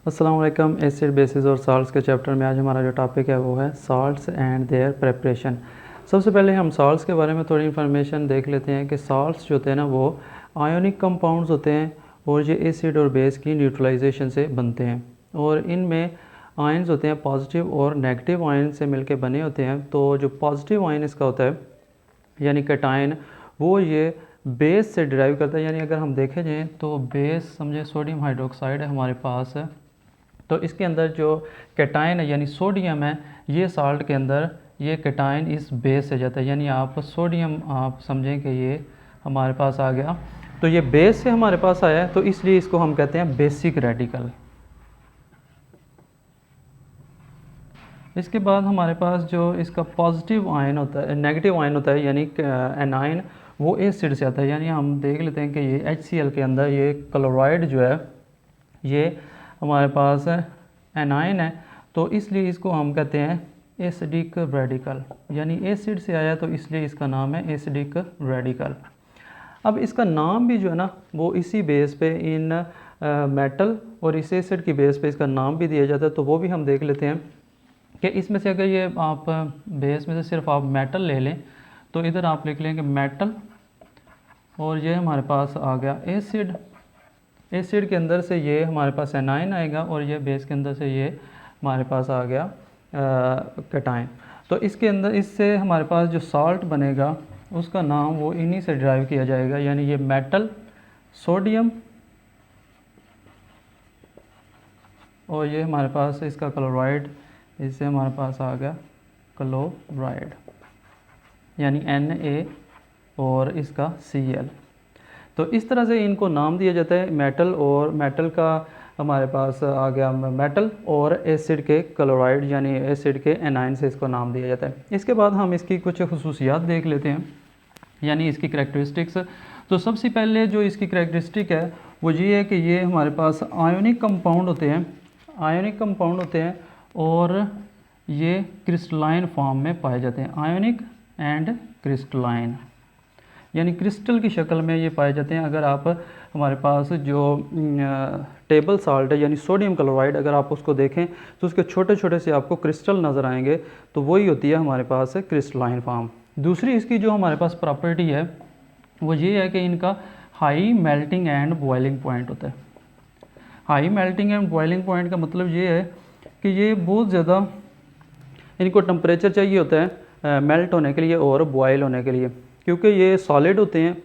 अस्सलाम वालेकुम। Acid basis और साल्ट्स के चैप्टर में आज हमारा जो टॉपिक है वो है साल्ट्स एंड देयर प्रिपरेशन। सबसे पहले हम साल्ट्स के बारे में थोड़ी इन्फॉर्मेशन देख लेते हैं कि साल्ट्स जो होते हैं ना वो आयोनिक कंपाउंड्स होते हैं और ये एसिड और बेस की न्यूट्रलाइजेशन से बनते हैं और इनमें आयंस होते हैं पॉजिटिव और नेगेटिव आयन से मिलकर बने होते हैं। तो जो पॉजिटिव आयन इसका होता है यानी कैटायन वो ये बेस से डिराइव करता है। यानी अगर हम देखें जाएँ तो बेस समझे सोडियम हाइड्रोक्साइड है हमारे पास है, तो इसके अंदर जो कैटायन है यानी सोडियम है ये साल्ट के अंदर ये कैटायन इस बेस से जाता है। यानी आप सोडियम आप समझें कि ये हमारे पास आ गया, तो ये बेस से हमारे पास आया है, तो इसलिए इसको हम कहते हैं बेसिक रेडिकल। इसके बाद हमारे पास जो इसका पॉजिटिव आयन होता है नेगेटिव आयन होता है यानी एनायन वो एसिड से आता है। यानी हम देख लेते हैं कि ये HCl के अंदर ये क्लोराइड जो है ये हमारे पास एनायन है, तो इसलिए इसको हम कहते हैं एसिडिक रेडिकल। यानी एसिड से आया तो इसलिए इसका नाम है एसिडिक रेडिकल। अब इसका नाम भी जो है ना वो इसी बेस पे इन मेटल और इस एसिड की बेस पे इसका नाम भी दिया जाता है, तो वो भी हम देख लेते हैं कि इसमें से अगर ये आप बेस में से सिर्फ आप मेटल ले लें तो इधर आप लिख लेंगे मेटल और ये हमारे पास आ गया एसिड। एसिड के अंदर से ये हमारे पास एनायन आएगा और ये बेस के अंदर से ये हमारे पास आ गया कैटायन। तो इसके अंदर इससे हमारे पास जो साल्ट बनेगा उसका नाम वो इन्हीं से डिराइव किया जाएगा। यानी ये मेटल सोडियम और ये हमारे पास इसका क्लोराइड, इससे हमारे पास आ गया क्लोराइड यानी Na और इसका Cl। तो इस तरह से इनको नाम दिया जाता है मेटल, और मेटल का हमारे पास आ गया मेटल और एसिड के क्लोराइड यानी एसिड के एनायन से इसको नाम दिया जाता है। इसके बाद हम इसकी कुछ खुसूसियात देख लेते हैं यानी इसकी करैक्टरिस्टिक्स। तो सबसे पहले जो इसकी करैक्टरिस्टिक है वो ये है कि ये हमारे पास आयोनिक कंपाउंड होते हैं और ये क्रिस्टलाइन फॉर्म में पाए जाते हैं। आयोनिक एंड क्रिस्टलाइन यानी क्रिस्टल की शक्ल में ये पाए जाते हैं। अगर आप हमारे पास जो टेबल साल्ट है यानी सोडियम क्लोराइड अगर आप उसको देखें तो उसके छोटे छोटे से आपको क्रिस्टल नज़र आएंगे, तो वही होती है हमारे पास क्रिस्टलाइन फॉर्म। दूसरी इसकी जो हमारे पास प्रॉपर्टी है वो ये है कि इनका high melting and boiling point होता है। High melting and boiling point का मतलब ये है कि ये बहुत ज़्यादा इनको टेम्परेचर चाहिए होता है मेल्ट होने के लिए और बॉयल होने के लिए, क्योंकि ये सॉलिड होते हैं।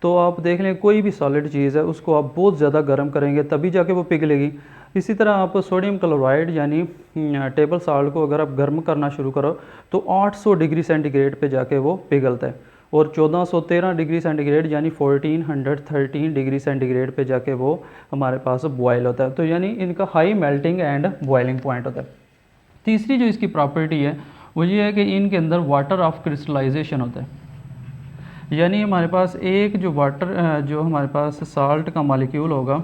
तो आप देख लें कोई भी सॉलिड चीज़ है उसको आप बहुत ज़्यादा गर्म करेंगे तभी जाके वो पिघलेगी। इसी तरह आप सोडियम क्लोराइड यानी टेबल साल्ट को अगर आप गर्म करना शुरू करो तो 800 डिग्री सेंटीग्रेड पे जाके वो पिघलता है और 1413 डिग्री सेंटीग्रेड यानी 1413 डिग्री सेंटीग्रेड पे जाके वो हमारे पास बॉयल होता है। तो यानी इनका high melting and boiling point होता है। तीसरी जो इसकी प्रॉपर्टी है वो ये है कि इनके अंदर वाटर ऑफ क्रिस्टलाइजेशन होता है। यानी हमारे पास एक जो वाटर जो हमारे पास साल्ट का मॉलिक्यूल होगा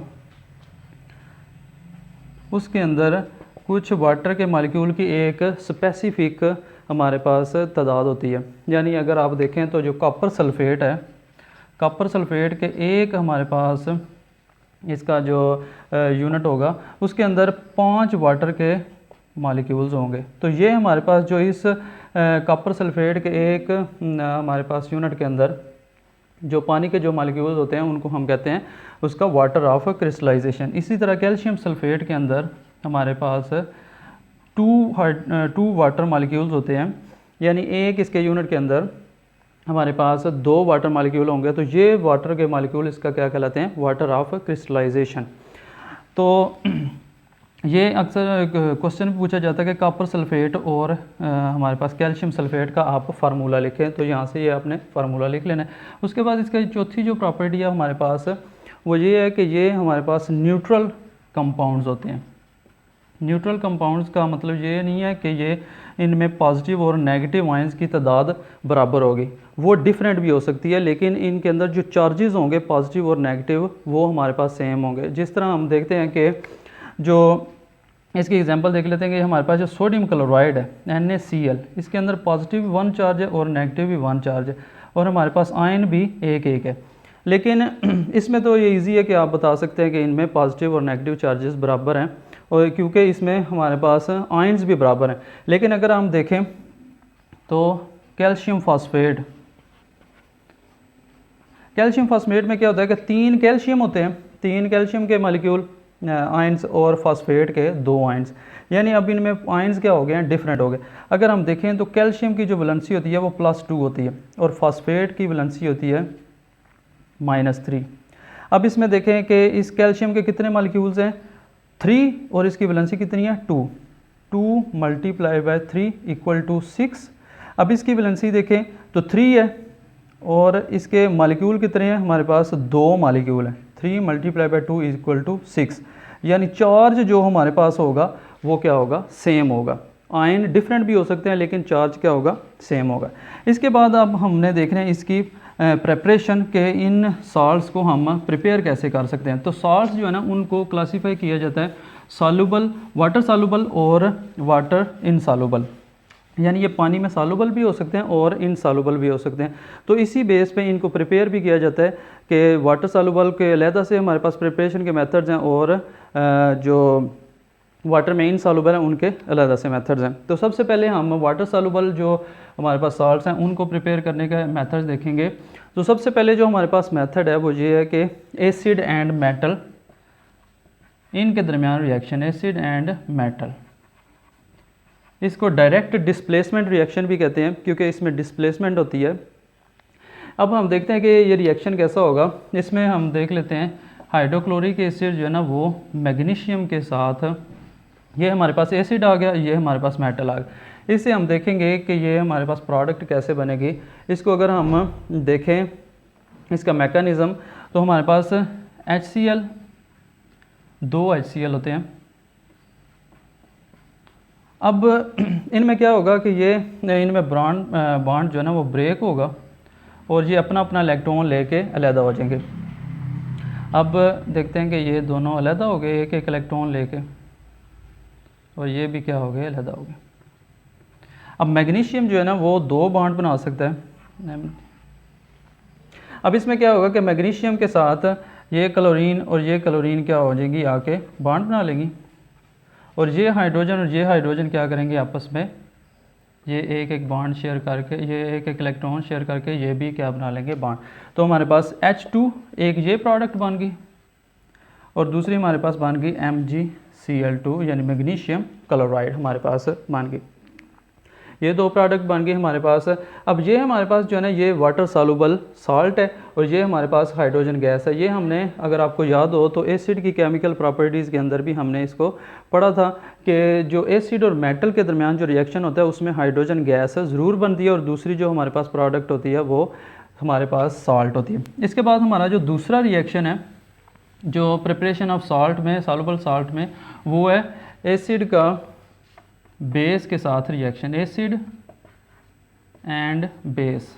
उसके अंदर कुछ वाटर के मॉलिक्यूल की एक स्पेसिफिक हमारे पास तादाद होती है। यानी अगर आप देखें तो जो कॉपर सल्फेट है, कॉपर सल्फेट के एक हमारे पास इसका जो यूनिट होगा उसके अंदर 5 वाटर के मॉलिक्यूल्स होंगे। तो ये हमारे पास जो इस कॉपर सल्फेट के एक हमारे पास यूनिट के अंदर जो पानी के जो मॉलिक्यूल्स होते हैं उनको हम कहते हैं उसका वाटर ऑफ क्रिस्टलाइजेशन। इसी तरह कैल्शियम सल्फेट के अंदर हमारे पास 2 वाटर मॉलिक्यूल्स होते हैं। यानी एक इसके यूनिट के अंदर हमारे पास 2 वाटर मॉलिक्यूल होंगे, तो ये वाटर के मॉलिक्यूल इसका क्या कहलाते हैं, वाटर ऑफ क्रिस्टलाइजेशन। तो ये अक्सर क्वेश्चन पूछा जाता है कि कॉपर सल्फेट और हमारे पास कैल्शियम सल्फेट का आप फार्मूला लिखें, तो यहाँ से ये आपने फार्मूला लिख लेना है। उसके बाद इसका चौथी जो प्रॉपर्टी है हमारे पास वो ये है कि ये हमारे पास न्यूट्रल कंपाउंड्स होते हैं। न्यूट्रल कंपाउंड्स का मतलब ये नहीं है कि ये इनमें पॉजिटिव और नेगेटिव आयंस की तादाद बराबर होगी, वो डिफरेंट भी हो सकती है, लेकिन इनके अंदर जो चार्जेस होंगे पॉजिटिव और नेगेटिव वो हमारे पास सेम होंगे। जिस तरह हम देखते हैं कि जो इसकी एग्जांपल देख लेते हैं कि हमारे पास जो सोडियम क्लोराइड है NaCl, इसके अंदर पॉजिटिव 1 चार्ज है और नेगेटिव भी 1 चार्ज है और हमारे पास आयन भी एक है। लेकिन इसमें तो ये इजी है कि आप बता सकते हैं कि इनमें पॉजिटिव और नेगेटिव चार्जेस बराबर हैं और क्योंकि इसमें हमारे पास आयंस भी बराबर हैं। लेकिन अगर हम देखें तो कैल्शियम फॉस्फेट में क्या होता है कि 3 कैल्शियम होते हैं, 3 कैल्शियम के मॉलिक्यूल आयंस और फॉस्फेट के 2 आयंस, यानी अब इनमें आयंस क्या हो गए हैं, डिफरेंट हो गए। अगर हम देखें तो कैल्शियम की जो वैलेंसी होती है वो +2 होती है और फॉस्फेट की वैलेंसी होती है -3। अब इसमें देखें कि इस कैल्शियम के कितने मॉलिक्यूल्स हैं, 3, और इसकी वैलेंसी कितनी है, 2 × 3 = 6। अब इसकी वैलेंसी देखें तो 3 है और इसके मॉलिक्यूल कितने हैं, हमारे पास 2 मॉलिक्यूल हैं, 3 × 2 = 6, यानी चार्ज जो हमारे पास होगा वो क्या होगा, सेम होगा। आयन डिफरेंट भी हो सकते हैं लेकिन चार्ज क्या होगा, सेम होगा। इसके बाद अब हमने देख रहे हैं इसकी प्रेपरेशन के इन सॉल्ट्स को हम प्रिपेयर कैसे कर सकते हैं। तो सॉल्ट्स जो है ना उनको क्लासीफाई किया जाता है सॉल्युबल, वाटर सॉल्युबल और वाटर इनसॉल्युबल, यानी ये पानी में सॉल्युबल भी हो सकते हैं और इनसॉल्युबल भी हो सकते हैं। तो इसी बेस पे इनको प्रिपेयर भी किया जाता है कि वाटर सॉल्युबल के अलहदा से हमारे पास प्रिपरेशन के मेथड्स हैं और जो वाटर में इनसॉल्युबल हैं उनके अलहदा से मेथड्स हैं। तो सबसे पहले हम वाटर सॉल्युबल जो हमारे पास सॉल्ट्स हैं उनको प्रिपेयर करने के मेथड्स देखेंगे। तो सबसे पहले जो हमारे पास मेथड है वो ये है कि एसिड एंड मेटल, इनके दरमियान रिएक्शन, एसिड एंड मेटल, इसको डायरेक्ट डिस्प्लेसमेंट रिएक्शन भी कहते हैं क्योंकि इसमें डिस्प्लेसमेंट होती है। अब हम देखते हैं कि ये रिएक्शन कैसा होगा। इसमें हम देख लेते हैं हाइड्रोक्लोरिक एसिड जो है ना वो मैग्नीशियम के साथ, ये हमारे पास एसिड आ गया, ये हमारे पास मेटल आ गया। इससे हम देखेंगे कि ये हमारे पास प्रोडक्ट कैसे बनेगी। इसको अगर हम देखें इसका मैकेनिज़्म, तो हमारे पास HCl, 2 HCl होते हैं। अब इनमें क्या होगा कि ये इनमें बॉन्ड जो है ना वो ब्रेक होगा और ये अपना अपना इलेक्ट्रॉन लेके अलहदा हो जाएंगे। अब देखते हैं कि ये दोनों अलहदा हो गए एक एक इलेक्ट्रॉन लेके, और ये भी क्या हो गए, अलहदा हो गए। अब मैग्नीशियम जो है ना वो 2 बॉन्ड बना सकता है। अब इसमें क्या होगा कि मैग्नीशियम के साथ ये क्लोरीन और ये क्लोरीन क्या हो जाएंगी, आके बॉन्ड बना लेंगी, और ये हाइड्रोजन और ये हाइड्रोजन क्या करेंगे आपस में, ये एक एक बॉन्ड शेयर करके, ये एक एक इलेक्ट्रॉन शेयर करके ये भी क्या बना लेंगे, बॉन्ड। तो हमारे पास H2 एक ये प्रोडक्ट बन गई और दूसरी हमारे पास बन गई MgCl2 यानी मैग्नीशियम क्लोराइड हमारे पास बन गई। ये 2 प्रोडक्ट बन गए हमारे पास। अब ये हमारे पास जो है ना ये वाटर सॉल्युबल साल्ट है और ये हमारे पास हाइड्रोजन गैस है। ये हमने, अगर आपको याद हो तो एसिड की केमिकल प्रॉपर्टीज़ के अंदर भी हमने इसको पढ़ा था कि जो एसिड और मेटल के दरमियान जो रिएक्शन होता है उसमें हाइड्रोजन गैस ज़रूर बनती है और दूसरी जो हमारे पास प्रोडक्ट होती है वो हमारे पास साल्ट होती है। इसके बाद हमारा जो दूसरा रिएक्शन है जो प्रिपरेशन ऑफ साल्ट में, सॉल्युबल साल्ट में, वो है एसिड का बेस के साथ रिएक्शन, एसिड एंड बेस।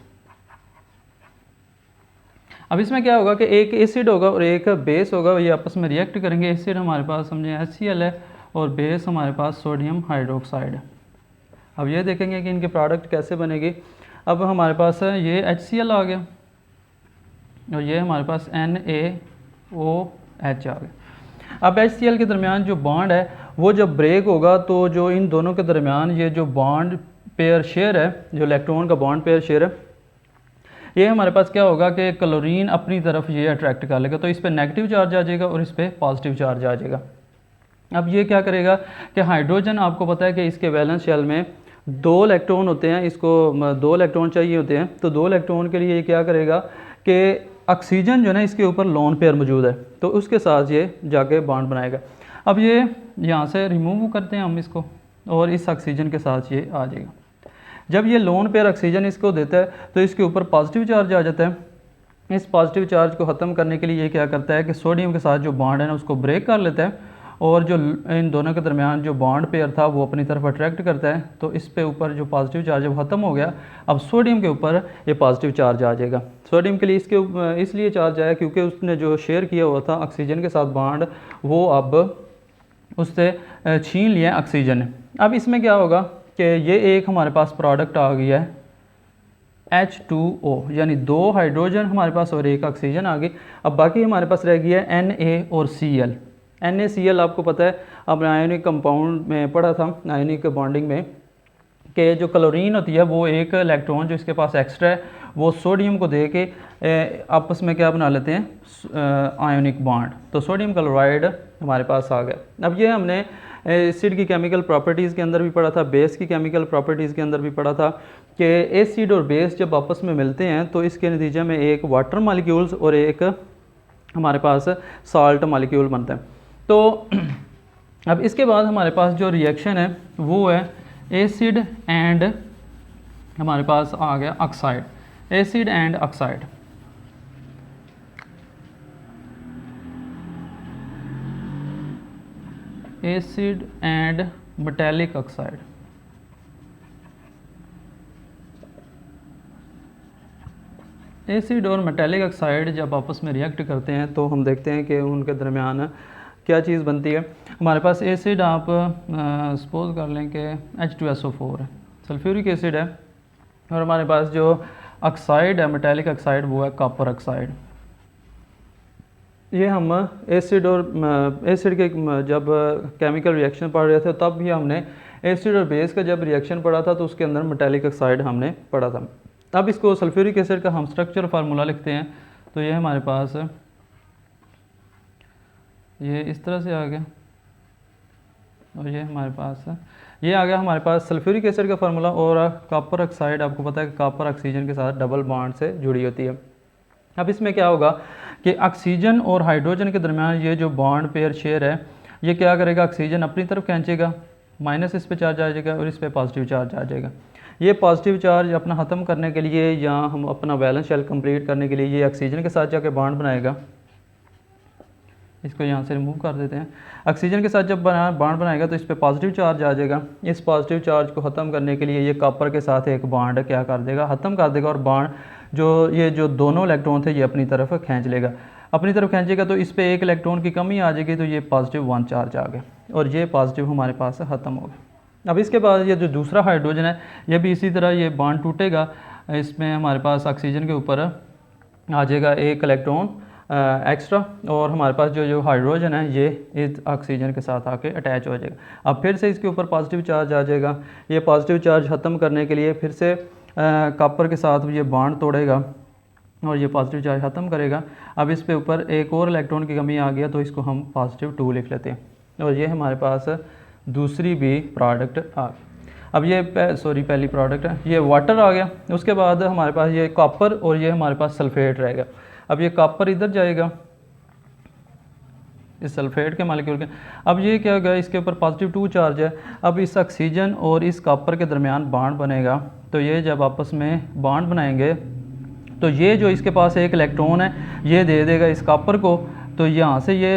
अब इसमें क्या होगा कि एक एसिड होगा और एक बेस होगा, ये आपस में रिएक्ट करेंगे। एसिड हमारे पास समझे HCl है और बेस हमारे पास सोडियम हाइड्रोक्साइड है। अब ये देखेंगे कि इनके प्रोडक्ट कैसे बनेगी। अब हमारे पास ये HCl आ गया और ये हमारे पास NaOH आ गया। अब HCl के दरमियान जो बॉन्ड है वो जब ब्रेक होगा तो जो इन दोनों के दरमियान ये जो बॉन्ड पेयर शेयर है, जो इलेक्ट्रॉन का बॉन्ड पेयर शेयर है, ये हमारे पास क्या होगा कि क्लोरीन अपनी तरफ ये अट्रैक्ट कर लेगा, तो इस पर नेगेटिव चार्ज आ जाएगा और इस पर पॉजिटिव चार्ज आ जाएगा। अब ये क्या करेगा कि हाइड्रोजन, आपको पता है कि इसके वैलेंस शेल में 2 इलेक्ट्रॉन होते हैं, इसको 2 इलेक्ट्रॉन चाहिए होते हैं, तो 2 इलेक्ट्रॉन के लिए ये क्या करेगा कि ऑक्सीजन जो है ना इसके ऊपर लोन पेयर मौजूद है तो उसके साथ ये जाके बॉन्ड बनाएगा। अब ये यहाँ से रिमूव करते हैं हम इसको और इस ऑक्सीजन के साथ ये आ जाएगा। जब ये लोन पेयर ऑक्सीजन इसको देता है तो इसके ऊपर पॉजिटिव चार्ज आ जाता है। इस पॉजिटिव चार्ज को ख़त्म करने के लिए ये क्या करता है कि सोडियम के साथ जो बॉन्ड है ना उसको ब्रेक कर लेता है और जो इन दोनों के दरमियान जो बॉन्ड पेयर था वो अपनी तरफ अट्रैक्ट करता है, तो इस पे ऊपर जो पॉजिटिव चार्ज है वो ख़त्म हो गया। अब सोडियम के ऊपर ये पॉजिटिव चार्ज आ जाएगा। सोडियम के लिए इसलिए चार्ज आया क्योंकि उसने जो शेयर किया हुआ था ऑक्सीजन के साथ बॉन्ड वो अब उससे छीन लिया ऑक्सीजन ने। अब इसमें क्या होगा कि ये एक हमारे पास प्रोडक्ट आ गया है H2O, यानी 2 हाइड्रोजन हमारे पास और 1 ऑक्सीजन आ गई। अब बाकी हमारे पास रह गया है Na और Cl। NaCl आपको पता है, आपने आयोनिक कंपाउंड में पढ़ा था, आयोनिक बॉन्डिंग में, कि जो क्लोरीन होती है वो एक इलेक्ट्रॉन जो इसके पास एक्स्ट्रा है वो सोडियम को दे के आपस में क्या बना लेते हैं, आयोनिक बॉन्ड। तो सोडियम क्लोराइड हमारे पास आ गया। अब ये हमने एसिड की केमिकल प्रॉपर्टीज़ के अंदर भी पढ़ा था, बेस की केमिकल प्रॉपर्टीज़ के अंदर भी पढ़ा था कि एसिड और बेस जब आपस में मिलते हैं तो इसके नतीजे में एक वाटर मालिक्यूल्स और एक हमारे पास साल्ट मालिक्यूल बनता है। तो अब इसके बाद हमारे पास जो रिएक्शन है वो है एसिड एंड, हमारे पास आ गया oxide, acid and oxide. Acid and metallic oxide. Acid और मेटालिक ऑक्साइड जब आपस में रिएक्ट करते हैं तो हम देखते हैं कि उनके दरमियान क्या चीज़ बनती है। हमारे पास एसिड आप सपोज कर लें कि H2SO4 है, सल्फ्यूरिक एसिड है, और हमारे पास जो ऑक्साइड है मेटालिक ऑक्साइड वो है कॉपर ऑक्साइड। ये हम एसिड और एसिड के जब केमिकल रिएक्शन पढ़ रहे थे तब भी हमने एसिड और बेस का जब रिएक्शन पढ़ा था तो उसके अंदर मेटालिक ऑक्साइड हमने पढ़ा था। अब इसको सल्फ्यूरिक एसिड का हम स्ट्रक्चर फार्मूला लिखते हैं, तो ये हमारे पास ये इस तरह से आ गया, और ये हमारे पास ये आ गया हमारे पास सल्फ्यूरिक एसिड का फार्मूला। और कॉपर ऑक्साइड आपको पता है कि कॉपर ऑक्सीजन के साथ डबल बॉन्ड से जुड़ी होती है। अब इसमें क्या होगा कि ऑक्सीजन और हाइड्रोजन के दरमियान ये जो बॉन्ड पेयर शेयर है ये क्या करेगा, ऑक्सीजन अपनी तरफ खींचेगा, माइनस इस पे चार्ज आ जाएगा और इस पे पॉजिटिव चार्ज आ जाएगा। ये पॉजिटिव चार्ज अपना ख़त्म करने के लिए या हम अपना बैलेंस शेल कंप्लीट करने के लिए ये ऑक्सीजन के साथ जाके बॉन्ड बनाएगा। इसको यहाँ से रिमूव कर देते हैं। ऑक्सीजन के साथ जब बॉन्ड बनाएगा तो इस पे पॉजिटिव चार्ज आ जाएगा। इस पॉजिटिव चार्ज को ख़त्म करने के लिए ये कॉपर के साथ एक बॉन्ड क्या कर देगा, ख़त्म कर देगा, और बॉन्ड जो दोनों इलेक्ट्रॉन थे ये अपनी तरफ खींच लेगा। अपनी तरफ खींचेगा तो इस पे एक इलेक्ट्रॉन की कमी आ जाएगी, तो ये +1 चार्ज आ गया और ये पॉजिटिव हमारे पास ख़त्म हो गया। अब इसके बाद ये जो दूसरा हाइड्रोजन है ये भी इसी तरह ये बॉन्ड टूटेगा, इसमें हमारे पास ऑक्सीजन के ऊपर आ जाएगा एक इलेक्ट्रॉन एक्स्ट्रा, और हमारे पास जो हाइड्रोजन है ये इस ऑक्सीजन के साथ आके अटैच हो जाएगा। अब फिर से इसके ऊपर पॉजिटिव चार्ज आ जाएगा। ये पॉजिटिव चार्ज ख़त्म करने के लिए फिर से कॉपर के साथ ये बॉन्ड तोड़ेगा और ये पॉजिटिव चार्ज ख़त्म करेगा। अब इस पे ऊपर एक और इलेक्ट्रॉन की कमी आ गया तो इसको हम +2 लिख लेते हैं, और ये हमारे पास दूसरी भी प्रोडक्ट आ गई। अब ये पहली प्रोडक्ट है, ये वाटर आ गया। उसके बाद हमारे पास ये कॉपर और ये हमारे पास सल्फेट रहेगा। अब ये कॉपर इधर जाएगा इस सल्फेट के मालिक्यूल के। अब ये क्या होगा, इसके ऊपर +2 चार्ज है। अब इस ऑक्सीजन और इस कॉपर के दरमियान बॉन्ड बनेगा, तो ये जब आपस में बॉन्ड बनाएंगे तो ये जो इसके पास एक इलेक्ट्रॉन है ये दे देगा इस कॉपर को, तो यहाँ से ये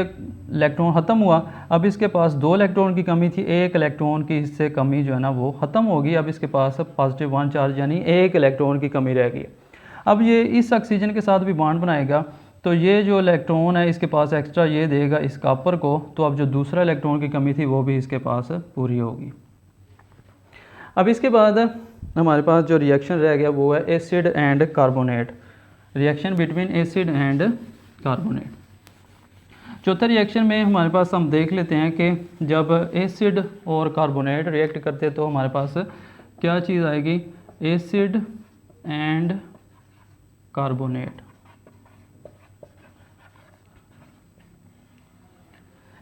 इलेक्ट्रॉन ख़त्म हुआ। अब इसके पास 2 इलेक्ट्रॉन की कमी थी, एक इलेक्ट्रॉन की इससे कमी जो है ना वो ख़त्म होगी। अब इसके पास +1 चार्ज यानी एक इलेक्ट्रॉन की कमी रह गई। अब ये इस ऑक्सीजन के साथ भी बॉन्ड बनाएगा, तो ये जो इलेक्ट्रॉन है इसके पास एक्स्ट्रा ये देगा इस कॉपर को, तो अब जो दूसरा इलेक्ट्रॉन की कमी थी वो भी इसके पास पूरी होगी। अब इसके बाद हमारे पास जो रिएक्शन रह गया वो है acid and carbonate, reaction between acid and carbonate. चौथा रिएक्शन में हमारे पास हम देख लेते हैं कि जब एसिड और कार्बोनेट रिएक्ट करते हैं तो हमारे पास क्या चीज़ आएगी, एसिड एंड कार्बोनेट।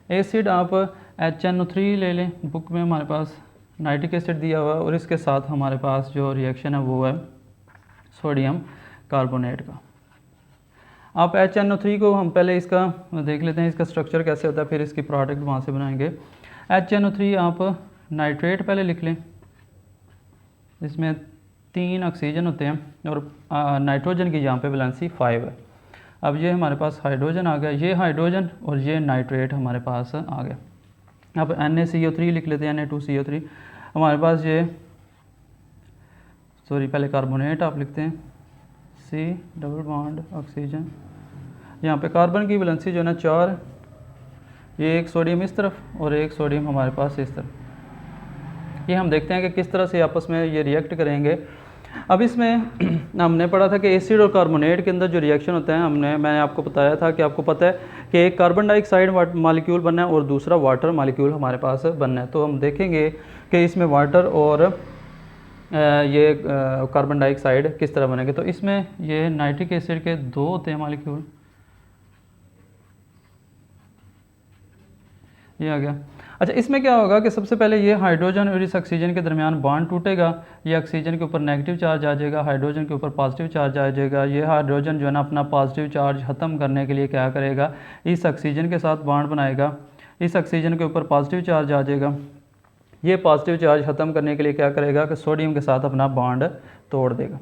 एसिड आप HNO3 ले लें, बुक में हमारे पास नाइट्रिक एसिड दिया हुआ है, और इसके साथ हमारे पास जो रिएक्शन है वो है सोडियम कार्बोनेट का। आप HNO3 को हम पहले इसका देख लेते हैं, इसका स्ट्रक्चर कैसे होता है, फिर इसकी प्रोडक्ट वहाँ से बनाएंगे। HNO3 आप नाइट्रेट पहले लिख लें, इसमें 3 ऑक्सीजन होते हैं और नाइट्रोजन की यहाँ पे वैलेंसी 5 है। अब ये हमारे पास हाइड्रोजन आ गया, ये हाइड्रोजन और ये नाइट्रेट हमारे पास आ गया। अब NaCO3 लिख लेते हैं, Na2CO3। हमारे पास ये पहले कार्बोनेट आप लिखते हैं, C डबल बॉन्ड ऑक्सीजन, यहाँ पे कार्बन की वैलेंसी जो है ना 4, ये एक सोडियम इस तरफ और एक सोडियम हमारे पास इस तरफ। ये हम देखते हैं कि किस तरह से आपस में ये रिएक्ट करेंगे। अब इसमें हमने पढ़ा था कि एसिड और कार्बोनेट के अंदर जो रिएक्शन होता है, मैंने आपको बताया था कि आपको पता है कि एक कार्बन डाइऑक्साइड मालिक्यूल बनना है और दूसरा वाटर मालिक्यूल हमारे पास बनना है। तो हम देखेंगे कि इसमें वाटर और ये कार्बन डाइऑक्साइड किस तरह बनेंगे। तो इसमें ये नाइट्रिक एसिड के 2 होते हैं मालिक्यूल, ये आ गया। अच्छा, इसमें क्या होगा कि सबसे पहले ये हाइड्रोजन और इस ऑक्सीजन के दरमियान बॉन्ड टूटेगा, ये ऑक्सीजन के ऊपर नेगेटिव चार्ज आ जाएगा, हाइड्रोजन के ऊपर पॉजिटिव चार्ज आ जाएगा। ये हाइड्रोजन जो है ना अपना पॉजिटिव चार्ज ख़त्म करने के लिए क्या करेगा, इस ऑक्सीजन के साथ बॉन्ड बनाएगा, इस ऑक्सीजन के ऊपर पॉजिटिव चार्ज आ जाएगा। ये पॉजिटिव चार्ज ख़त्म करने के लिए क्या करेगा कि सोडियम के साथ अपना बॉन्ड तोड़ देगा,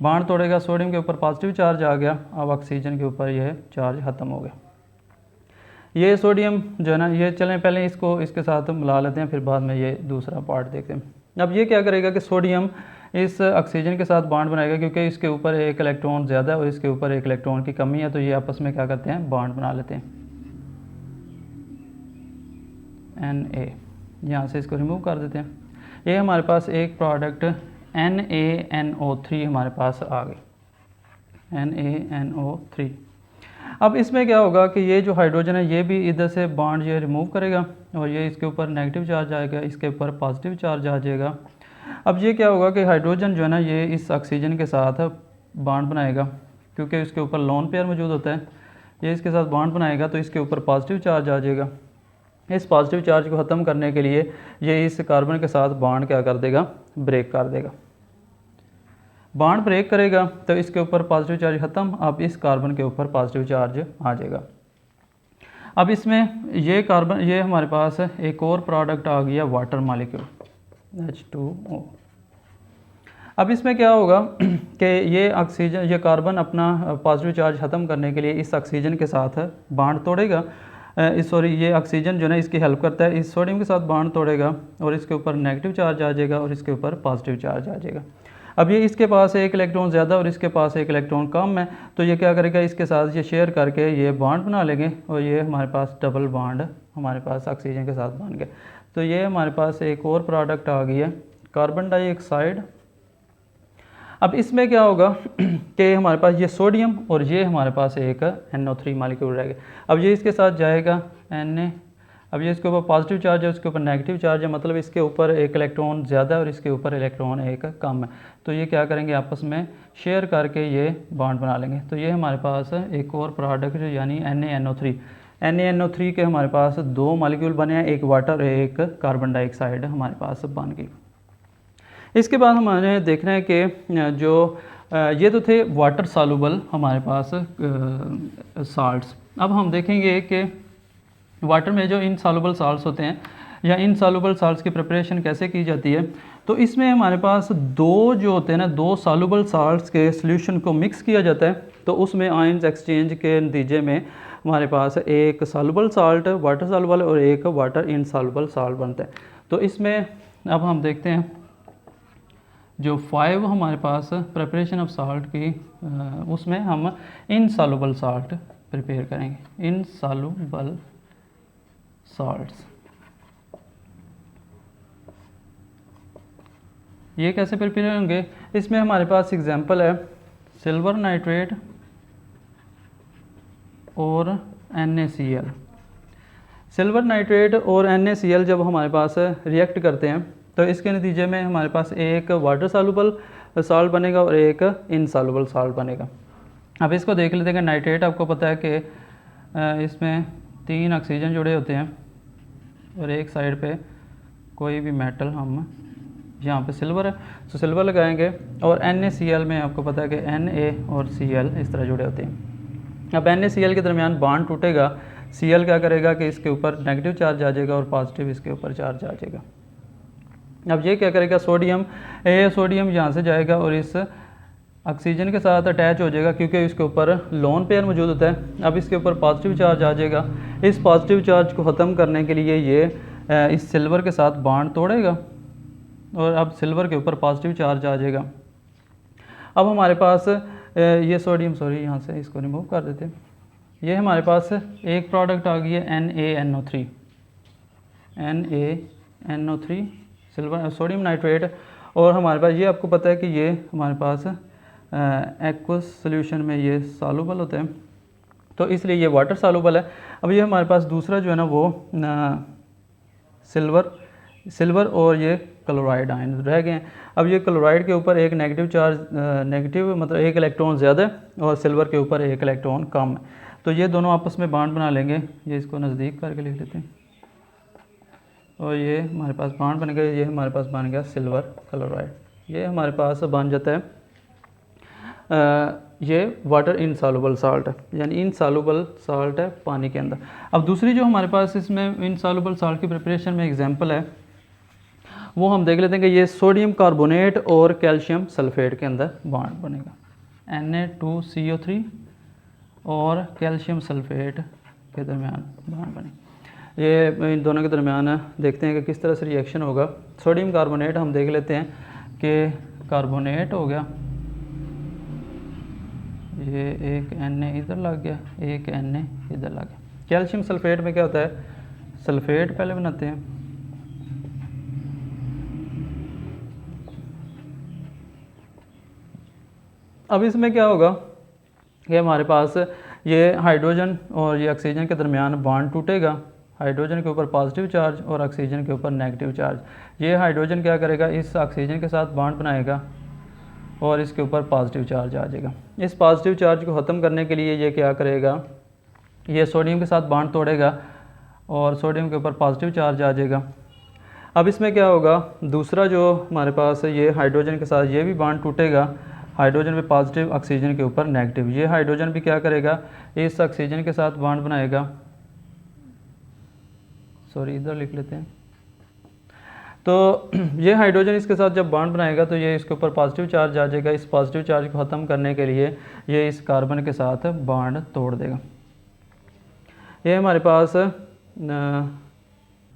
बॉन्ड तोड़ेगा, सोडियम के ऊपर पॉजिटिव चार्ज आ गया, अब ऑक्सीजन के ऊपर यह चार्ज ख़त्म हो गया। ये सोडियम जो है ना, ये चलें पहले इसको इसके साथ मिला लेते हैं, फिर बाद में ये दूसरा पार्ट देखते हैं। अब ये क्या करेगा कि सोडियम इस ऑक्सीजन के साथ बॉन्ड बनाएगा, क्योंकि इसके ऊपर एक इलेक्ट्रॉन ज़्यादा है और इसके ऊपर एक इलेक्ट्रॉन की कमी है, तो ये आपस में क्या करते हैं, बॉन्ड बना लेते हैं। Na, यहाँ से इसको रिमूव कर देते हैं। ये हमारे पास एक प्रोडक्ट NaNO3 हमारे पास आ गई, NaNO3। अब इसमें क्या होगा कि ये जो हाइड्रोजन है ये भी इधर से बॉन्ड ये रिमूव करेगा और ये इसके ऊपर नेगेटिव चार्ज आएगा, इसके ऊपर पॉजिटिव चार्ज आ जाएगा। अब ये क्या होगा कि हाइड्रोजन जो है ना ये इस ऑक्सीजन के साथ बॉन्ड बनाएगा, क्योंकि इसके ऊपर लोन पेयर मौजूद होता है, ये इसके साथ बॉन्ड बनाएगा तो इसके ऊपर पॉजिटिव चार्ज आ जाएगा। इस पॉजिटिव चार्ज को ख़त्म करने के लिए ये इस कार्बन के साथ बॉन्ड क्या कर देगा, ब्रेक कर देगा। बॉन्ड ब्रेक करेगा तो इसके ऊपर पॉजिटिव चार्ज ख़त्म, अब इस कार्बन के ऊपर पॉजिटिव चार्ज आ जाएगा। अब इसमें ये कार्बन, ये हमारे पास एक और प्रोडक्ट आ गया वाटर मॉलिक्यूल H2O। अब इसमें क्या होगा कि ये ऑक्सीजन, ये कार्बन अपना पॉजिटिव चार्ज ख़त्म करने के लिए इस ऑक्सीजन के साथ बॉन्ड तोड़ेगा, ये ऑक्सीजन जो है इसकी हेल्प करता है, इस सोडियम के साथ बॉन्ड तोड़ेगा और इसके ऊपर नेगेटिव चार्ज आ जाएगा और इसके ऊपर पॉजिटिव चार्ज आ जाएगा। अब ये इसके पास एक इलेक्ट्रॉन ज़्यादा और इसके पास एक इलेक्ट्रॉन कम है, तो ये क्या करेगा, इसके साथ ये शेयर करके ये बॉन्ड बना लेंगे और ये हमारे पास डबल बॉन्ड हमारे पास ऑक्सीजन के साथ बन गया। तो ये हमारे पास एक और प्रोडक्ट आ गई है कार्बन डाइऑक्साइड। अब इसमें क्या होगा कि हमारे पास ये सोडियम और ये हमारे पास एक NO3 मॉलिक्यूल रह गया। अब ये इसके साथ जाएगा Na, अब ये इसके ऊपर पॉजिटिव चार्ज है, उसके ऊपर नेगेटिव चार्ज है, मतलब इसके ऊपर एक इलेक्ट्रॉन ज़्यादा है और इसके ऊपर इलेक्ट्रॉन एक कम है, तो ये क्या करेंगे, आपस में शेयर करके ये बॉन्ड बना लेंगे। तो ये हमारे पास एक और प्रोडक्ट यानी NaNO3। NaNO3 के हमारे पास 2 मॉलिक्यूल बने हैं, एक वाटर और एक कार्बन डाइऑक्साइड हमारे पास बन गई। इसके बाद हमारे देखना है कि जो ये तो थे वाटर सॉल्युबल हमारे पास साल्ट्स। अब हम देखेंगे कि वाटर में जो इनसॉल्युबल साल्ट्स होते हैं या इनसॉल्युबल साल्ट्स की प्रिपरेशन कैसे की जाती है। तो इसमें हमारे पास 2 जो होते हैं ना, 2 सॉल्युबल साल्ट्स के सॉल्यूशन को मिक्स किया जाता है, तो उसमें आयंस एक्सचेंज के नतीजे में हमारे पास एक सॉल्युबल साल्ट वाटर सॉल्युबल और एक वाटर इनसॉल्युबल साल्ट बनता है। तो इसमें अब हम देखते हैं जो 5 हमारे पास प्रिपरेशन ऑफ साल्ट की, उसमें हम इनसॉल्युबल साल्ट प्रिपेयर करेंगे, इनसॉल्युबल साल्ट्स। ये कैसे प्रिपेयर होंगे, इसमें हमारे पास एग्जांपल है सिल्वर नाइट्रेट और NaCl। सिल्वर नाइट्रेट और NaCl जब हमारे पास रिएक्ट करते हैं तो इसके नतीजे में हमारे पास एक वाटर सॉल्युबल साल्ट बनेगा और एक इनसॉल्युबल साल्ट बनेगा। अब इसको देख लेते हैं कि नाइट्रेट, आपको पता है कि इसमें 3 ऑक्सीजन जुड़े होते हैं और एक साइड पे कोई भी मेटल, हम यहाँ पे सिल्वर है तो सिल्वर लगाएंगे, और NaCl में आपको पता है कि Na और Cl इस तरह जुड़े होते हैं। अब NaCl के दरमियान बॉन्ड टूटेगा, Cl क्या करेगा कि इसके ऊपर नेगेटिव चार्ज आ जाएगा और पॉजिटिव इसके ऊपर चार्ज आ जाएगा। अब ये क्या करेगा, सोडियम यहाँ से जाएगा और इस ऑक्सीजन के साथ अटैच हो जाएगा, क्योंकि इसके ऊपर लोन पेयर मौजूद होता है। अब इसके ऊपर पॉजिटिव चार्ज आ जाएगा, इस पॉजिटिव चार्ज को ख़त्म करने के लिए ये इस सिल्वर के साथ बॉन्ड तोड़ेगा और अब सिल्वर के ऊपर पॉजिटिव चार्ज आ जाएगा। अब हमारे पास ये सोडियम, यहाँ से इसको रिमूव कर देते हैं। ये हमारे पास एक प्रोडक्ट आ गई है NaNO3 सिल्वर सोडियम नाइट्रेट और हमारे पास ये आपको पता है कि ये हमारे पास एक्वस सोल्यूशन में ये सॉल्युबल होते हैं, तो इसलिए ये वाटर सॉल्युबल है। अब ये हमारे पास दूसरा जो है ना वो सिल्वर और ये क्लोराइड आयन रह गए हैं। अब ये क्लोराइड के ऊपर एक नेगेटिव चार्ज, नेगेटिव मतलब एक इलेक्ट्रॉन ज़्यादा है और सिल्वर के ऊपर एक इलेक्ट्रॉन कम है, तो ये दोनों आपस में बॉन्ड बना लेंगे। ये इसको नज़दीक करके लिख लेते हैं और ये हमारे पास बॉन्ड बन गया। ये हमारे पास बन गया सिल्वर क्लोराइड, ये हमारे पास बन जाता है ये वाटर इनसॉल्युबल साल्ट है, यानी इनसॉल्युबल साल्ट है पानी के अंदर। अब दूसरी जो हमारे पास इसमें इनसॉल्युबल साल्ट की प्रिपरेशन में एग्जांपल है वो हम देख लेते हैं कि ये सोडियम कार्बोनेट और कैल्शियम सल्फेट के अंदर बॉन्ड बनेगा, Na2CO3 और कैल्शियम सल्फेट के दरमियान बॉन्ड बने। ये इन दोनों के दरमियान देखते हैं कि किस तरह से रिएक्शन होगा। सोडियम कार्बोनेट हम देख लेते हैं कि कार्बोनेट हो गया, ये एक Na इधर लग गया, एक Na इधर लग गया। कैल्शियम सल्फेट में क्या होता है, सल्फेट पहले बनाते हैं, अब इसमें क्या होगा कि हमारे पास ये हाइड्रोजन और ये ऑक्सीजन के दरमियान बॉन्ड टूटेगा, हाइड्रोजन के ऊपर पॉजिटिव चार्ज और ऑक्सीजन के ऊपर नेगेटिव चार्ज। ये हाइड्रोजन क्या करेगा, इस ऑक्सीजन के साथ बॉन्ड बनाएगा और इसके ऊपर पॉजिटिव चार्ज आ जाएगा। इस पॉजिटिव चार्ज को ख़त्म करने के लिए ये क्या करेगा, ये सोडियम के साथ बॉन्ड तोड़ेगा और सोडियम के ऊपर पॉजिटिव चार्ज आ जाएगा। अब इसमें क्या होगा, दूसरा जो हमारे पास है ये हाइड्रोजन के साथ ये भी बॉन्ड टूटेगा, हाइड्रोजन पे पॉजिटिव, ऑक्सीजन के ऊपर नेगेटिव। ये हाइड्रोजन भी क्या करेगा, इस ऑक्सीजन के साथ बॉन्ड बनाएगा, सॉरी इधर लिख लेते हैं, तो ये हाइड्रोजन इसके साथ जब बॉन्ड बनाएगा तो ये इसके ऊपर पॉजिटिव चार्ज आ जाएगा। इस पॉजिटिव चार्ज को ख़त्म करने के लिए ये इस कार्बन के साथ बॉन्ड तोड़ देगा। ये हमारे पास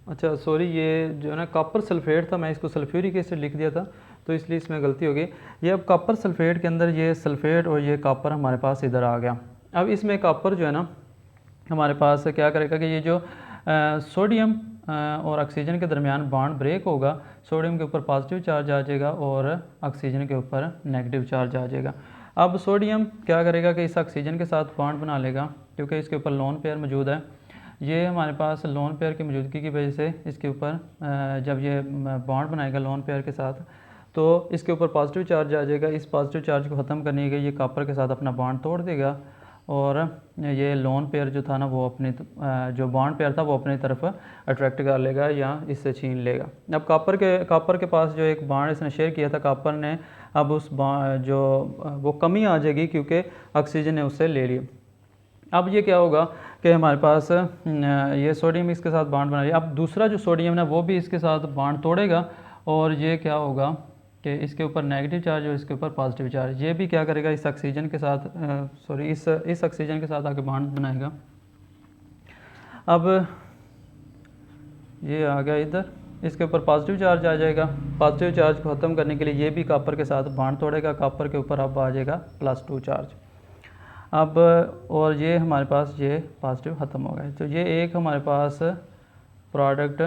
अच्छा सॉरी, ये जो है ना कॉपर सल्फेट था, मैं इसको सल्फ्यूरिक एसिड लिख दिया था तो इसलिए इसमें गलती हो गई। ये अब कॉपर सल्फेट के अंदर ये सल्फेट और ये कॉपर हमारे पास इधर आ गया। अब इसमें कॉपर जो है ना हमारे पास क्या करेगा कि ये जो सोडियम और ऑक्सीजन के दरमियान बॉन्ड ब्रेक होगा, सोडियम के ऊपर पॉजिटिव चार्ज आ जाएगा और ऑक्सीजन के ऊपर नेगेटिव चार्ज आ जाएगा। अब सोडियम क्या करेगा कि इस ऑक्सीजन के साथ बॉन्ड बना लेगा, क्योंकि इसके ऊपर लोन पेयर मौजूद है। ये हमारे पास लोन पेयर की मौजूदगी की वजह से इसके ऊपर जब ये बॉन्ड बनाएगा लोन पेयर के साथ तो इसके ऊपर पॉजिटिव चार्ज आ जाएगा। इस पॉजिटिव चार्ज को ख़त्म करने के लिए ये कॉपर के साथ अपना बॉन्ड तोड़ देगा और ये लोन पेयर जो था ना वो अपनी जो बॉन्ड पेयर था वो अपनी तरफ अट्रैक्ट कर लेगा या इससे छीन लेगा। अब कॉपर के पास जो एक बॉन्ड इसने शेयर किया था कॉपर ने, अब उस जो वो कमी आ जाएगी क्योंकि ऑक्सीजन ने उससे ले लिया। अब ये क्या होगा कि हमारे पास ये सोडियम इसके साथ बॉन्ड बना लिया। अब दूसरा जो सोडियम है वो भी इसके साथ बॉन्ड तोड़ेगा और ये क्या होगा कि इसके ऊपर नेगेटिव चार्ज और इसके ऊपर पॉजिटिव चार्ज, ये भी क्या करेगा इस ऑक्सीजन के साथ सॉरी इस ऑक्सीजन के साथ आके बॉन्ड बनाएगा। अब ये आ गया इधर, इसके ऊपर पॉजिटिव चार्ज आ जाएगा। पॉजिटिव चार्ज को ख़त्म करने के लिए ये भी कॉपर के साथ बॉन्ड तोड़ेगा, कॉपर के ऊपर अब आ जाएगा +2 चार्ज। अब और ये हमारे पास ये पॉजिटिव ख़त्म हो गया, तो ये एक हमारे पास प्रोडक्ट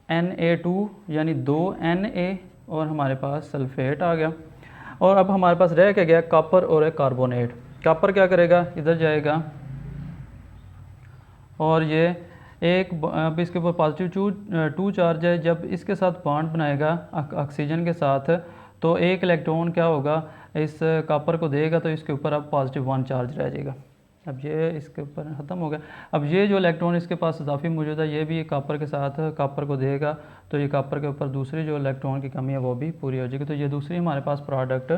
Na2 यानी 2 Na और हमारे पास सल्फेट आ गया। और अब हमारे पास रह क्या गया, कॉपर और एक कार्बोनेट। कॉपर क्या करेगा, इधर जाएगा और ये एक अब इसके ऊपर पॉजिटिव 2 चार्ज है, जब इसके साथ बॉन्ड बनाएगा ऑक्सीजन के साथ तो एक इलेक्ट्रॉन क्या होगा इस कॉपर को देगा तो इसके ऊपर अब +1 चार्ज रह जाएगा। अब ये इसके ऊपर ख़त्म हो गया। अब ये जो इलेक्ट्रॉन इसके पास इजाफी मौजूद है ये भी कॉपर के साथ कॉपर को देगा तो ये कॉपर के ऊपर दूसरी जो इलेक्ट्रॉन की कमी है वो भी पूरी हो जाएगी। तो ये दूसरी हमारे पास प्रोडक्ट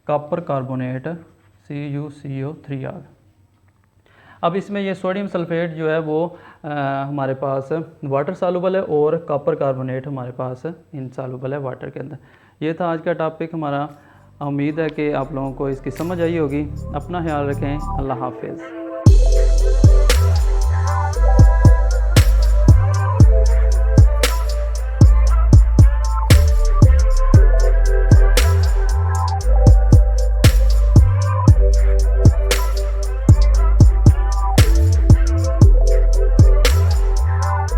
कॉपर कार्बोनेट CuCO3 आ गया। अब इसमें ये सोडियम सल्फेट जो है वो हमारे पास वाटर सॉल्युबल है और कॉपर कार्बोनेट हमारे पास इनसॉल्युबल है वाटर के अंदर। ये था आज का टॉपिक हमारा। उम्मीद है कि आप लोगों को इसकी समझ आई होगी। अपना ख्याल रखें। अल्लाह हाफिज़।